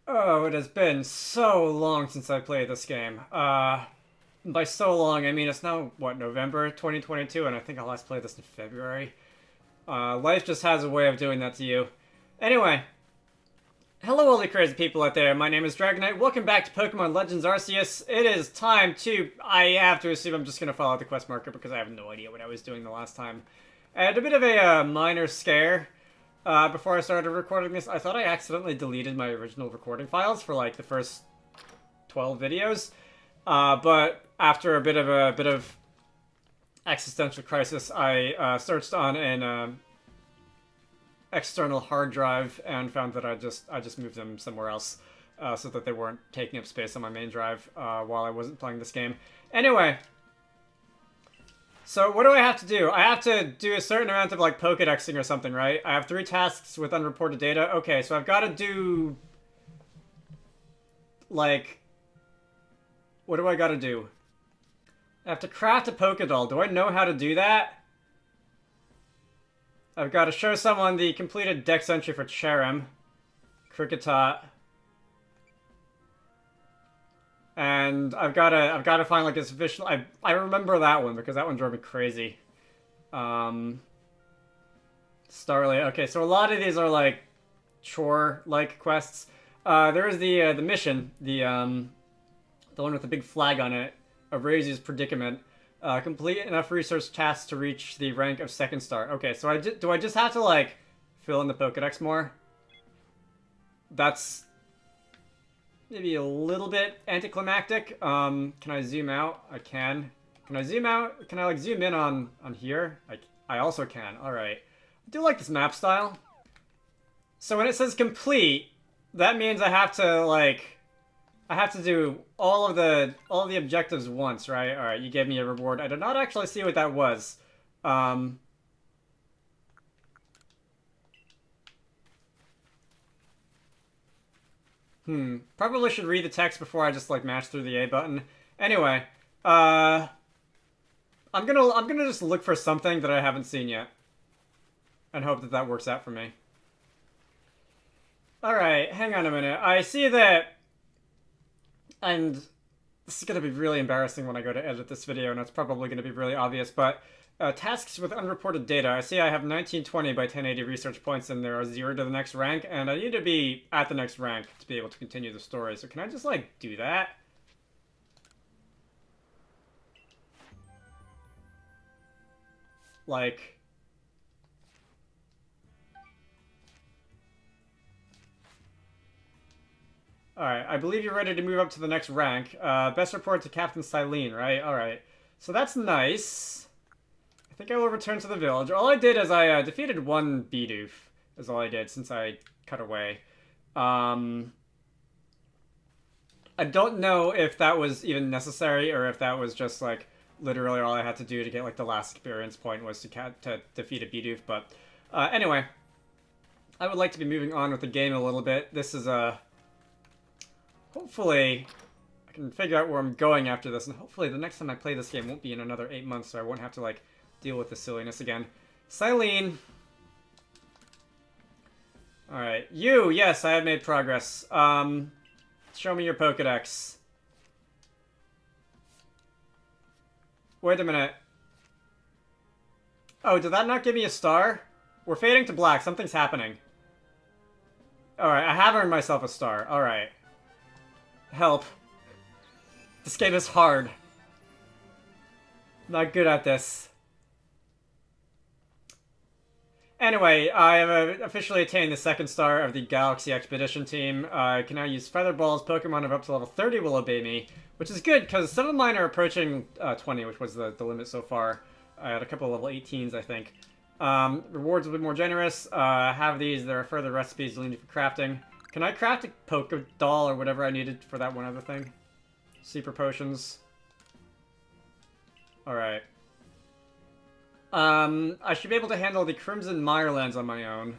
Oh, it has been so long since I played this game. By so long, I mean it's now, what, November 2022, and I think I last played this in February. Life just has a way of doing that to you. Anyway, hello all the crazy people out there, my name is Dragonite, welcome back to Pokemon Legends Arceus. It is time to, I have to assume I'm just going to follow the quest marker because I have no idea what I was doing the last time. I had a bit of a minor scare. Before I started recording this, I thought I accidentally deleted my original recording files for like the first 12 videos. But after a bit of existential crisis, I searched on an external hard drive and found that I just moved them somewhere else so that they weren't taking up space on my main drive while I wasn't playing this game. Anyway. So what do I have to do? I have to do a certain amount of like Pokedexing or something, right? I have 3 tasks with unreported data. Okay, so I've got to do like, what do I got to do? I have to craft a Pokédoll. Do I know how to do that? I've got to show someone the completed dex entry for Cherrim, Kricketot. And I've gotta find like a sufficient. I remember that one because that one drove me crazy. Starly. Okay, so a lot of these are like chore-like quests. There is the mission, the one with the big flag on it, Arceus predicament. Complete enough research tasks to reach the rank of 2nd star. Okay, so do I just have to like fill in the Pokedex more? That's maybe a little bit anticlimactic. Can I zoom out? I can. Can I zoom out? Can I like zoom in on here? I also can. All right. I do like this map style. So when it says complete, that means I have to like, I have to do all of the objectives once, right? All right. You gave me a reward. I did not actually see what that was. Probably should read the text before I just like mash through the A button. Anyway, I'm gonna just look for something that I haven't seen yet, and hope that that works out for me. All right, hang on a minute. I see that, and this is gonna be really embarrassing when I go to edit this video, and it's probably gonna be really obvious, but. Tasks with unreported data. I see I have 1920 by 1080 research points and there are 0 to the next rank, and I need to be at the next rank to be able to continue the story. So can I just, like, do that? Like... Alright, I believe you're ready to move up to the next rank. Best report to Captain Silene, right? Alright. So that's nice. I think I will return to the village. All I did is I defeated one Bidoof, is all I did since I cut away. I don't know if that was even necessary or if that was just like literally all I had to do to get like the last experience point was to defeat a Bidoof, but anyway. I would like to be moving on with the game a little bit. This is hopefully I can figure out where I'm going after this, and hopefully the next time I play this game won't be in another 8 months, so I won't have to like deal with the silliness again. Silene. Alright. You! Yes, I have made progress. Show me your Pokedex. Wait a minute. Oh, did that not give me a star? We're fading to black. Something's happening. Alright, I have earned myself a star. Alright. Help. This game is hard. Not good at this. Anyway, I have officially attained the 2nd star of the Galaxy Expedition team. I can now use Feather Balls. Pokemon of up to level 30 will obey me, which is good because some of mine are approaching 20, which was the limit so far. I had a couple of level 18s, I think. Rewards will be more generous. Have these. There are further recipes you'll need for crafting. Can I craft a Pokédoll or whatever I needed for that one other thing? Super potions. Alright. I should be able to handle the Crimson Mirelands on my own.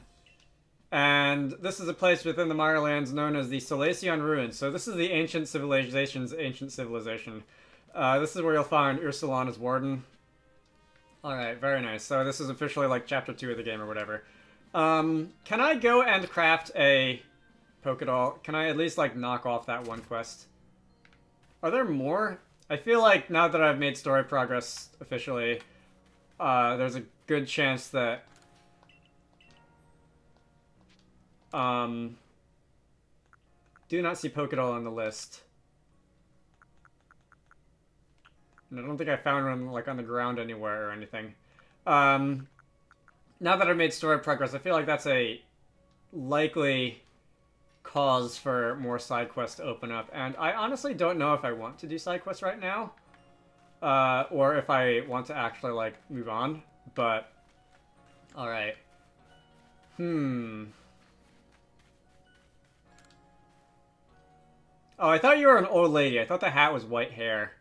And this is a place within the Mirelands known as the Solaceon Ruins. So this is the ancient civilization's ancient civilization. This is where you'll find Ursulana's Warden. Alright, very nice. So this is officially like chapter 2 of the game or whatever. Can I go and craft a Pokédoll. Can I at least, like, knock off that one quest? Are there more? I feel like now that I've made story progress officially, there's a good chance that... do not see Pokédoll on the list. And I don't think I found one, like, on the ground anywhere or anything. Now that I've made story progress, I feel like that's a likely cause for more side quests to open up. And I honestly don't know if I want to do side quests right now. Or if I want to actually, like, move on. But, alright. Oh, I thought you were an old lady. I thought the hat was white hair.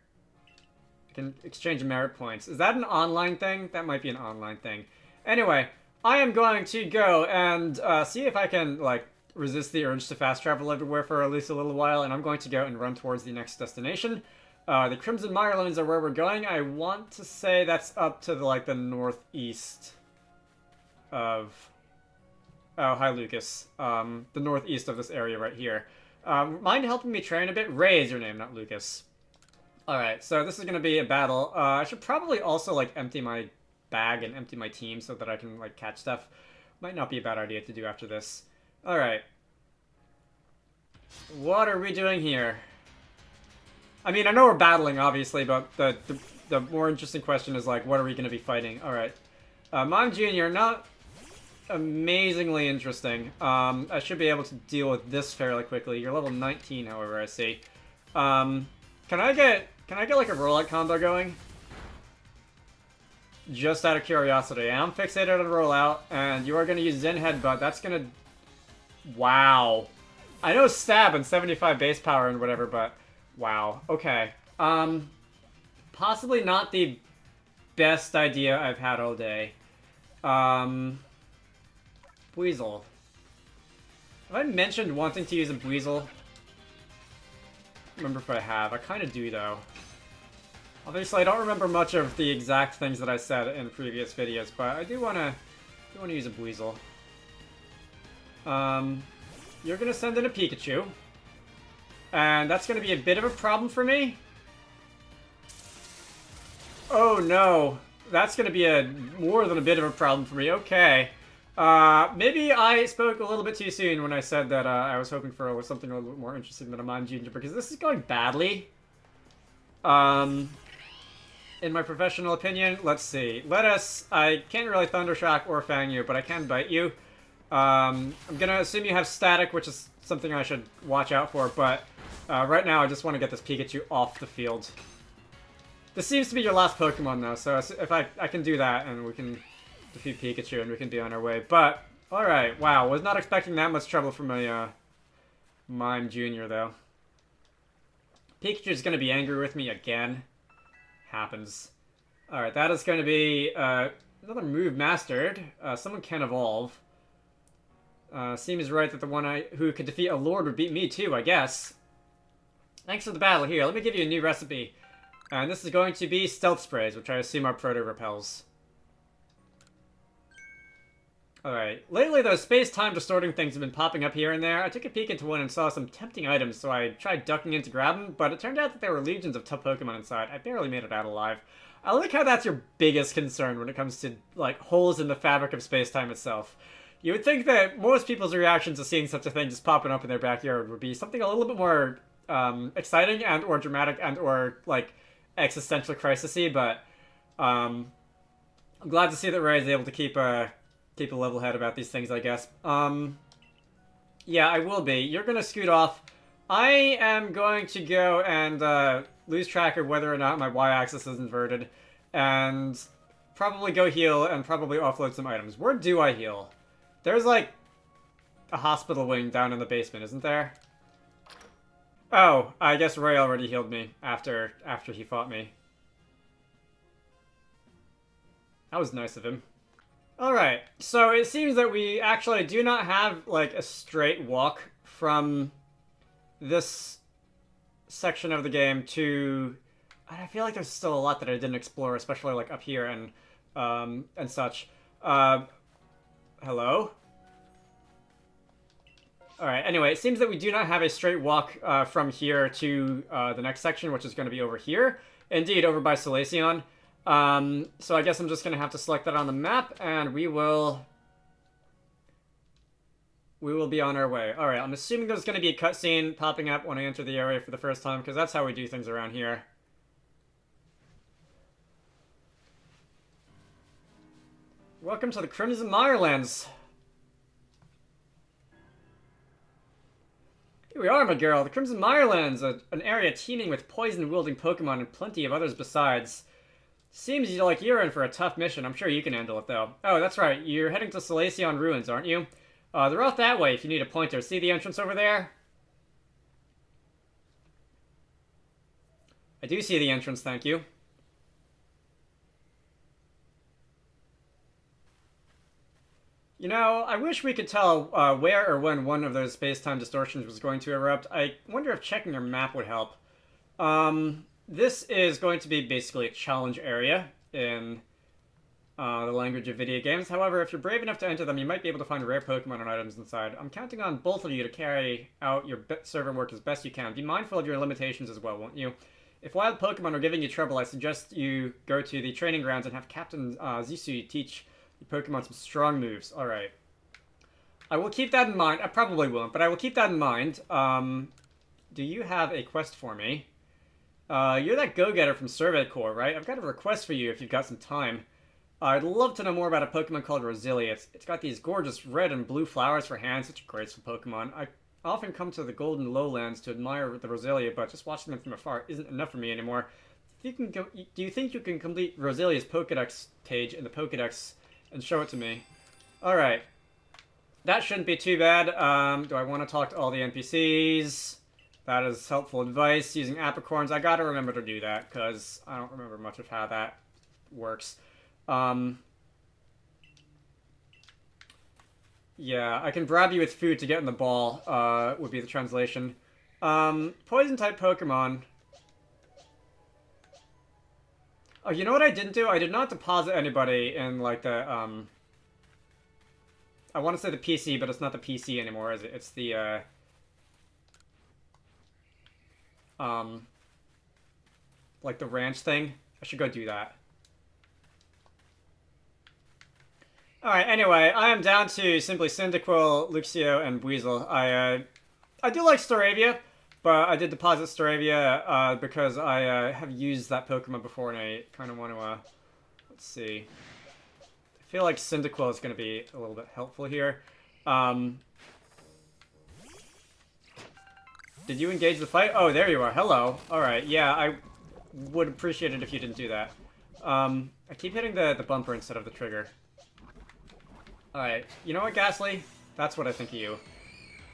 I can exchange merit points. Is that an online thing? That might be an online thing. Anyway, I am going to go and see if I can, like, resist the urge to fast travel everywhere for at least a little while, and I'm going to go and run towards the next destination. The Crimson Mirelands are where we're going. I want to say that's up to, like, the northeast of... Oh, hi, Lucas. The northeast of this area right here. Mind helping me train a bit? Ray is your name, not Lucas. Alright, so this is going to be a battle. I should probably also, like, empty my bag and empty my team so that I can, like, catch stuff. Might not be a bad idea to do after this. Alright. What are we doing here? I mean, I know we're battling, obviously, but the more interesting question is, like, what are we going to be fighting? Alright. Mime Jr., not amazingly interesting. I should be able to deal with this fairly quickly. You're level 19, however, I see. Can I get, like, a rollout combo going? Just out of curiosity. I'm fixated on rollout, and you are going to use Zen Headbutt. That's going to... Wow. I know stab and 75 base power and whatever, but... Wow. Okay. Possibly not the best idea I've had all day. Buizel. Have I mentioned wanting to use a Buizel? I don't remember if I have. I kind of do, though. Obviously, I don't remember much of the exact things that I said in previous videos, but I do want to use a Buizel. You're going to send in a Pikachu. And that's going to be a bit of a problem for me. Oh, no. That's going to be more than a bit of a problem for me. Okay. Maybe I spoke a little bit too soon when I said that I was hoping for something a little bit more interesting than a Mime Junior, because this is going badly. In my professional opinion, let's see. I can't really Thunder Shock or Fang you, but I can Bite you. I'm gonna assume you have Static, which is something I should watch out for, but right now I just want to get this Pikachu off the field. This seems to be your last Pokemon, though, so if I can do that, and we can defeat Pikachu, and we can be on our way. But, alright, wow, was not expecting that much trouble from a Mime Junior, though. Pikachu's gonna be angry with me again. Happens. Alright, that is going to be another move mastered. Someone can evolve. Seems right that the one who could defeat a lord would beat me too, I guess. Thanks for the battle. Here, let me give you a new recipe. And this is going to be Stealth Sprays, which I assume are Proto-Repels. Alright, lately those space-time distorting things have been popping up here and there. I took a peek into one and saw some tempting items, so I tried ducking in to grab them, but it turned out that there were legions of tough Pokemon inside. I barely made it out alive. I like how that's your biggest concern when it comes to, like, holes in the fabric of space-time itself. You would think that most people's reactions to seeing such a thing just popping up in their backyard would be something a little bit more exciting and or dramatic and or, like, existential crisis-y, but I'm glad to see that Ray is able to keep a level head about these things, I guess. Yeah, I will be. You're gonna scoot off. I am going to go and lose track of whether or not my y-axis is inverted, and probably go heal and probably offload some items. Where do I heal? There's, like, a hospital wing down in the basement, isn't there? Oh, I guess Ray already healed me after he fought me. That was nice of him. Alright, so it seems that we actually do not have, like, a straight walk from this section of the game to... I feel like there's still a lot that I didn't explore, especially, like, up here and such. Hello? Alright, anyway, it seems that we do not have a straight walk from here to the next section, which is going to be over here. Indeed, over by Solaceon. So I guess I'm just going to have to select that on the map, and we will be on our way. Alright, I'm assuming there's going to be a cutscene popping up when I enter the area for the first time, because that's how we do things around here. Welcome to the Crimson Mirelands. Here we are, my girl. The Crimson Mirelands, an area teeming with poison-wielding Pokemon and plenty of others besides. Seems like you're in for a tough mission. I'm sure you can handle it, though. Oh, that's right. You're heading to Solaceon Ruins, aren't you? They're off that way if you need a pointer. See the entrance over there? I do see the entrance, thank you. You know, I wish we could tell where or when one of those space-time distortions was going to erupt. I wonder if checking your map would help. This is going to be basically a challenge area in the language of video games. However, if you're brave enough to enter them, you might be able to find rare Pokemon and items inside. I'm counting on both of you to carry out your server work as best you can. Be mindful of your limitations as well, won't you? If wild Pokemon are giving you trouble, I suggest you go to the training grounds and have Captain Zisui teach your Pokemon some strong moves. Alright. I will keep that in mind. I probably won't, but I will keep that in mind. Do you have a quest for me? You're that go-getter from Survey Corps, right? I've got a request for you if you've got some time. I'd love to know more about a Pokemon called Roselia. It's got these gorgeous red and blue flowers for hands. Such a graceful Pokemon. I often come to the Golden Lowlands to admire the Roselia, but just watching them from afar isn't enough for me anymore. If you can do you think you can complete Roselia's Pokedex page in the Pokedex and show it to me? Alright. That shouldn't be too bad. Do I want to talk to all the NPCs? That is helpful advice. Using apricorns, I gotta remember to do that, because I don't remember much of how that works. Yeah, I can bribe you with food to get in the ball, would be the translation. Poison-type Pokemon. Oh, you know what I didn't do? I did not deposit anybody in, like, the, I want to say the PC, but it's not the PC anymore, is it? It's the, like the ranch thing. I should go do that. Alright, anyway, I am down to simply Cyndaquil, Luxio, and Weasel. I do like Staravia, but I did deposit Staravia, because I have used that Pokemon before, and I kind of want to, let's see. I feel like Cyndaquil is going to be a little bit helpful here. Did you engage the fight? Oh, there you are. Hello. Alright, yeah, I would appreciate it if you didn't do that. I keep hitting the bumper instead of the trigger. Alright, you know what, Ghastly? That's what I think of you.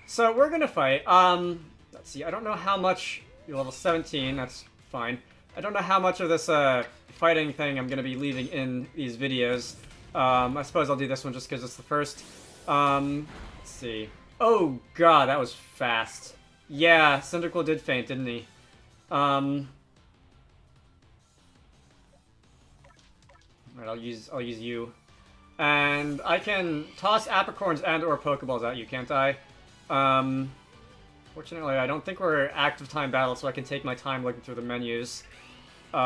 So, we're gonna fight. Let's see, I don't know how much... You're level 17, that's fine. I don't know how much of this, fighting thing I'm gonna be leaving in these videos. I suppose I'll do this one just because it's the first. Let's see. Oh, God, that was fast. Yeah, Cyndaquil did faint, didn't he? Alright, I'll use you. And I can toss apricorns and or Pokeballs at you, can't I? Fortunately, I don't think we're active time battle, so I can take my time looking through the menus. Can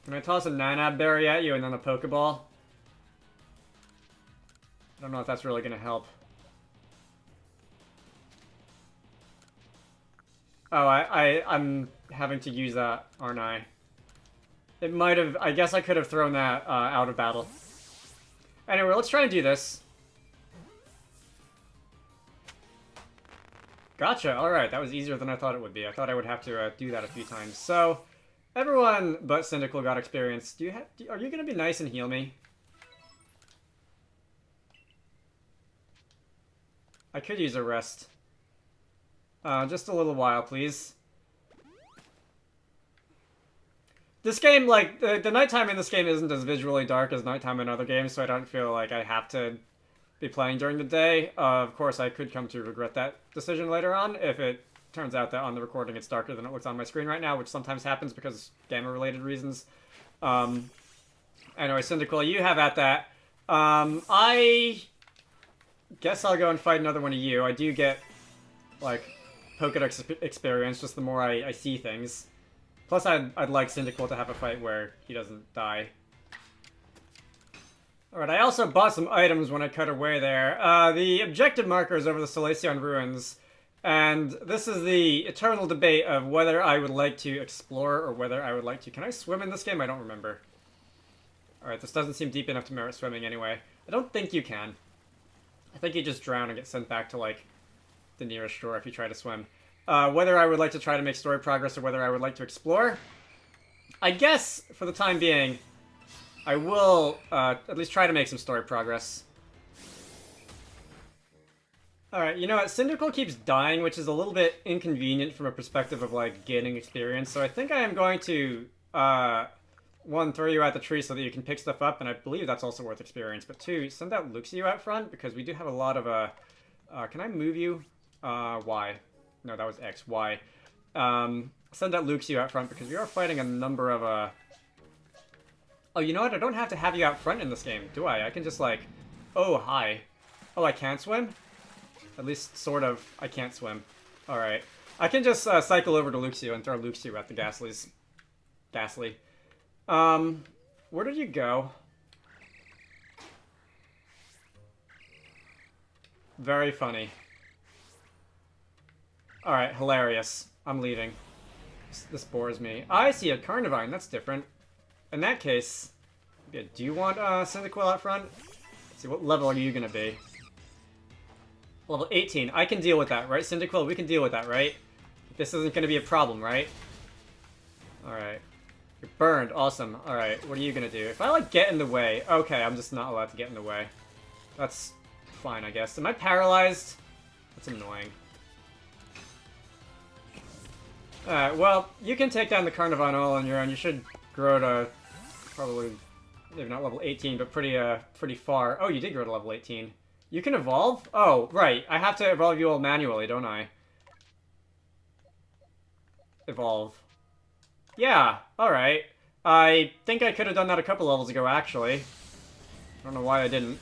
I toss a Nanab Berry at you and then a Pokeball? I don't know if that's really going to help. Oh, I'm having to use that, aren't I? It might have... I guess I could have thrown that out of battle. Anyway, let's try and do this. Gotcha, alright. That was easier than I thought it would be. I thought I would have to do that a few times. So, everyone but Cyndaquil got experience. Are you going to be nice and heal me? I could use a rest. Just a little while, please. This game, like, the nighttime in this game isn't as visually dark as nighttime in other games, so I don't feel like I have to be playing during the day. Of course, I could come to regret that decision later on if it turns out that on the recording it's darker than it looks on my screen right now, which sometimes happens because gamma-related reasons. Anyway, Cyndaquil, you have at that. I guess I'll go and fight another one of you. I do get, like, Pokedex experience just the more I see things. Plus, I'd like Cyndaquil to have a fight where he doesn't die. Alright, I also bought some items when I cut away there. The objective marker is over the Solaceon Ruins. And this is the eternal debate of whether I would like to explore or whether I would like to... Can I swim in this game? I don't remember. Alright, this doesn't seem deep enough to merit swimming anyway. I don't think you can. I think you just drown and get sent back to, like, the nearest shore if you try to swim. Whether I would like to try to make story progress or whether I would like to explore, I guess, for the time being, I will at least try to make some story progress. Alright, you know what? Cyndaquil keeps dying, which is a little bit inconvenient from a perspective of, like, gaining experience. So I think I am going to, one, throw you at the tree so that you can pick stuff up, and I believe that's also worth experience. But two, send out Luxio out front, because we do have a lot of, can I move you? Y. No, that was X. Y. Send out Luxio out front, because we are fighting a number of, Oh, you know what? I don't have to have you out front in this game, do I? I can just, like... Oh, hi. Oh, I can't swim? At least, sort of, I can't swim. Alright. I can just cycle over to Luxio and throw Luxio at the Ghastlies. Ghastly. Where did you go? Very funny. Alright, hilarious. I'm leaving. This bores me. I see a Carnivine, that's different. In that case, yeah, do you want Cyndaquil out front? Let's see, what level are you gonna be? Level 18. I can deal with that, right? Cyndaquil, we can deal with that, right? This isn't gonna be a problem, right? Alright. You're burned. Awesome. Alright, what are you gonna do? If I, like, get in the way... Okay, I'm just not allowed to get in the way. That's fine, I guess. Am I paralyzed? That's annoying. Alright, well, you can take down the Carnivine all on your own. You should grow to probably, maybe not level 18, but pretty far. Oh, you did grow to level 18. You can evolve? Oh, right. I have to evolve you all manually, don't I? Evolve. Yeah, alright. I think I could have done that a couple levels ago, actually. I don't know why I didn't.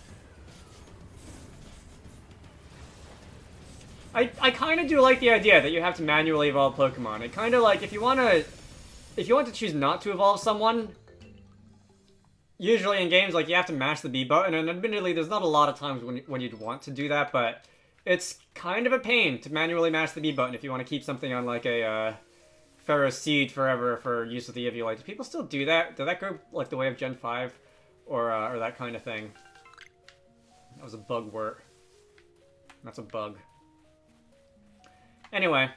I kind of do like the idea that you have to manually evolve Pokemon. It kind of like, if you want to choose not to evolve someone, usually in games, like, you have to mash the B button, and admittedly, there's not a lot of times when you'd want to do that, but it's kind of a pain to manually mash the B button if you want to keep something on, like, a Pharaoh Seed forever for use with the Eviolite. Do people still do that? Did that go, like, the way of Gen 5? Or that kind of thing? That was a bug word. That's a bug. Anyway.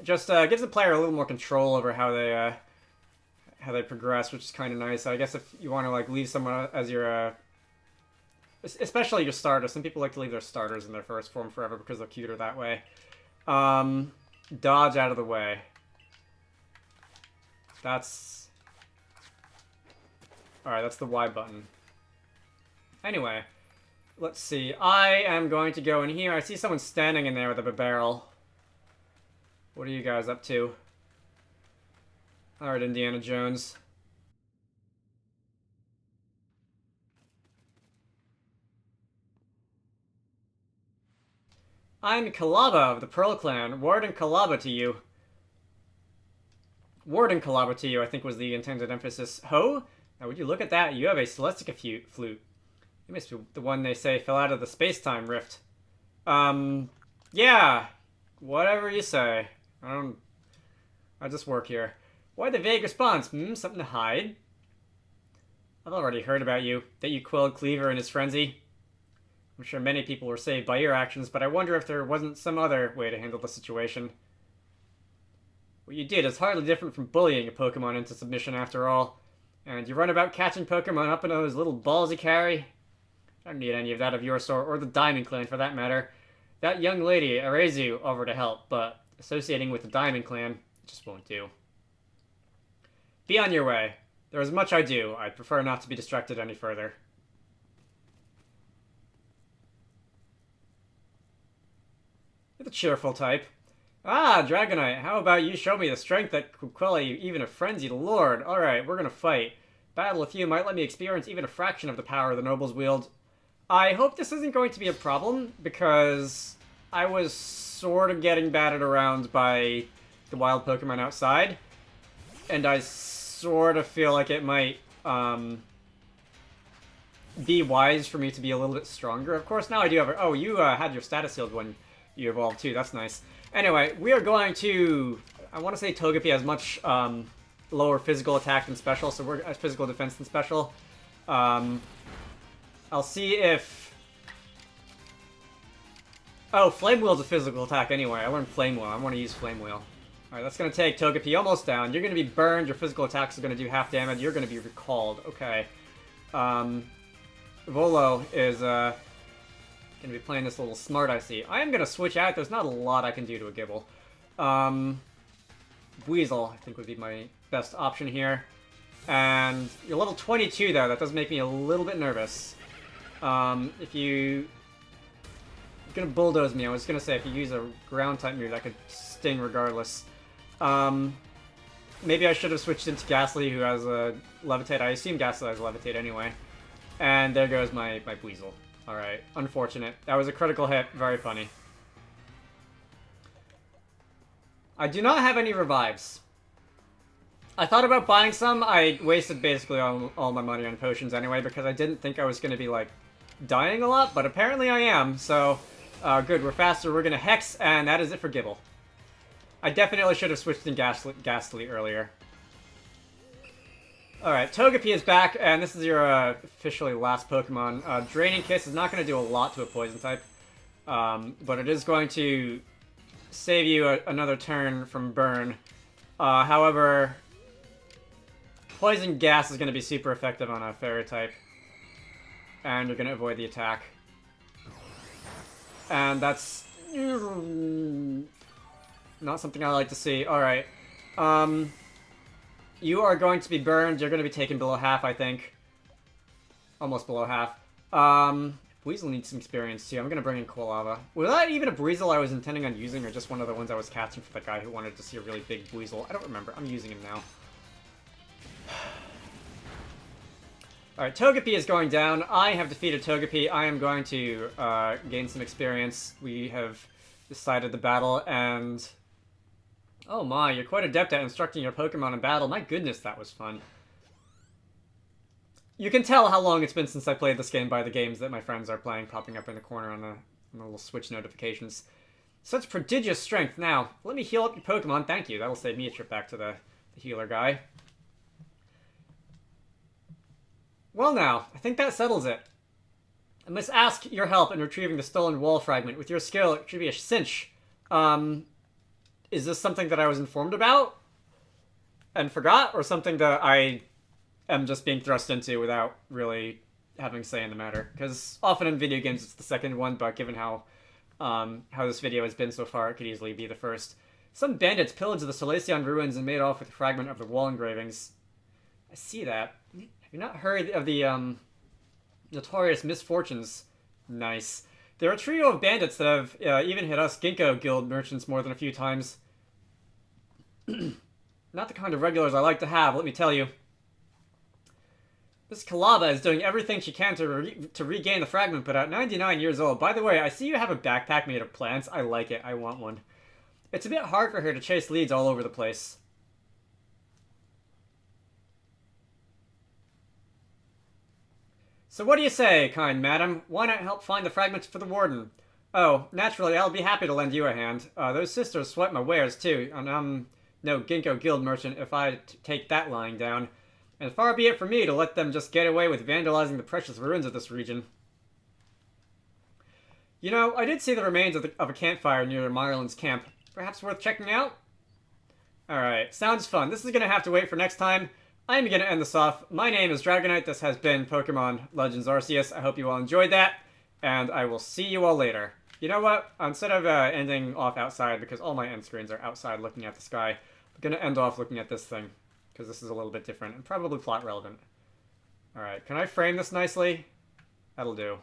Just gives the player a little more control over how they progress, which is kind of nice. I guess if you want to, like, leave someone as your, especially your starter. Some people like to leave their starters in their first form forever because they're cuter that way. Dodge out of the way. That's... Alright, that's the Y button. Anyway, let's see. I am going to go in here. I see someone standing in there with a barrel. What are you guys up to? Alright, Indiana Jones. I'm Kalaba of the Pearl Clan. Warden Kalaba to you. Warden Kalaba to you, I think was the intended emphasis. Ho? Now would you look at that? You have a Celestica flute. You must be the one they say fell out of the space-time rift. Yeah. Whatever you say. I just work here. Why the vague response? Something to hide? I've already heard about you. That you quelled Cleaver in his frenzy. I'm sure many people were saved by your actions, but I wonder if there wasn't some other way to handle the situation. What you did is hardly different from bullying a Pokemon into submission after all. And you run about catching Pokemon up in those little balls you carry? I don't need any of that of your sort, or the Diamond Clan for that matter. That young lady, Arezu, offered to help, but associating with the Diamond Clan just won't do. Be on your way. There is much I do. I'd prefer not to be distracted any further. You're the cheerful type. Ah, Dragonite, how about you show me the strength that could quell even a frenzied lord? Alright, we're gonna fight. Battle with you might let me experience even a fraction of the power the nobles wield. I hope this isn't going to be a problem, because I was sort of getting batted around by the wild Pokemon outside, and I sort of feel like it might be wise for me to be a little bit stronger. Of course, now I do have... Oh, you had your status sealed when you evolved too. That's nice. Anyway, we are going to... I want to say Togepi has much lower physical attack than special, so we're physical defense than special. I'll see if... Oh, Flame Wheel's a physical attack anyway. I learned Flame Wheel. I want to use Flame Wheel. Alright, that's going to take Togepi almost down. You're going to be burned. Your physical attacks are going to do half damage. You're going to be recalled. Okay. Volo is going to be playing this little smart, I see. I am going to switch out. There's not a lot I can do to a Gibble. Weasel, I think, would be my best option here. And you're level 22, though. That does make me a little bit nervous. If you're going to bulldoze me, I was going to say if you use a ground-type move, that could sting regardless. Maybe I should have switched into Ghastly, who has a Levitate. I assume Ghastly has Levitate anyway. And there goes my Weasel. Alright, unfortunate. That was a critical hit. Very funny. I do not have any revives. I thought about buying some. I wasted basically all my money on potions anyway, because I didn't think I was going to be, like, dying a lot, but apparently I am, so... good, we're faster, we're going to Hex, and that is it for Gibble. I definitely should have switched in Ghastly earlier. Alright, Togepi is back, and this is your officially last Pokemon. Draining Kiss is not going to do a lot to a Poison type, but it is going to save you another turn from Burn. However, Poison Gas is going to be super effective on a Fairy type, and you're going to avoid the attack. And that's not something I like to see. Alright. You are going to be burned. You're going to be taken below half, I think. Almost below half. Weasel needs some experience, too. I'm going to bring in Quilava. Was that even a Breezel I was intending on using, or just one of the ones I was catching for the guy who wanted to see a really big Weasel? I don't remember. I'm using him now. Alright, Togepi is going down. I have defeated Togepi. I am going to gain some experience. We have decided the battle, and... Oh my, you're quite adept at instructing your Pokemon in battle. My goodness, that was fun. You can tell how long it's been since I played this game by the games that my friends are playing, popping up in the corner on the little Switch notifications. Such prodigious strength. Now, let me heal up your Pokemon. Thank you. That'll save me a trip back to the healer guy. Well now, I think that settles it. I must ask your help in retrieving the stolen wall fragment. With your skill, it should be a cinch. Is this something that I was informed about and forgot, or something that I am just being thrust into without really having say in the matter? Because often in video games it's the second one, but given how this video has been so far, it could easily be the first. Some bandits pillaged the Solaceon Ruins and made off with a fragment of the wall engravings. I see that. Have you not heard of the notorious misfortunes? Nice. They're a trio of bandits that have even hit us Ginkgo Guild merchants more than a few times. Not the kind of regulars I like to have, let me tell you. This Quilava is doing everything she can to regain the fragment, but at 99 years old... By the way, I see you have a backpack made of plants. I like it. I want one. It's a bit hard for her to chase leads all over the place. So what do you say, kind madam? Why not help find the fragments for the warden? Oh, naturally, I'll be happy to lend you a hand. Those sisters swipe my wares, too, and I'm no Ginkgo Guild merchant if I take that lying down. And far be it from me to let them just get away with vandalizing the precious ruins of this region. You know, I did see the remains of a campfire near Mirelands camp. Perhaps worth checking out? Alright, sounds fun. This is going to have to wait for next time. I'm going to end this off. My name is Dragonite. This has been Pokemon Legends Arceus. I hope you all enjoyed that, and I will see you all later. You know what? Instead of ending off outside, because all my end screens are outside looking at the sky, I'm going to end off looking at this thing, because this is a little bit different and probably plot relevant. Alright, can I frame this nicely? That'll do.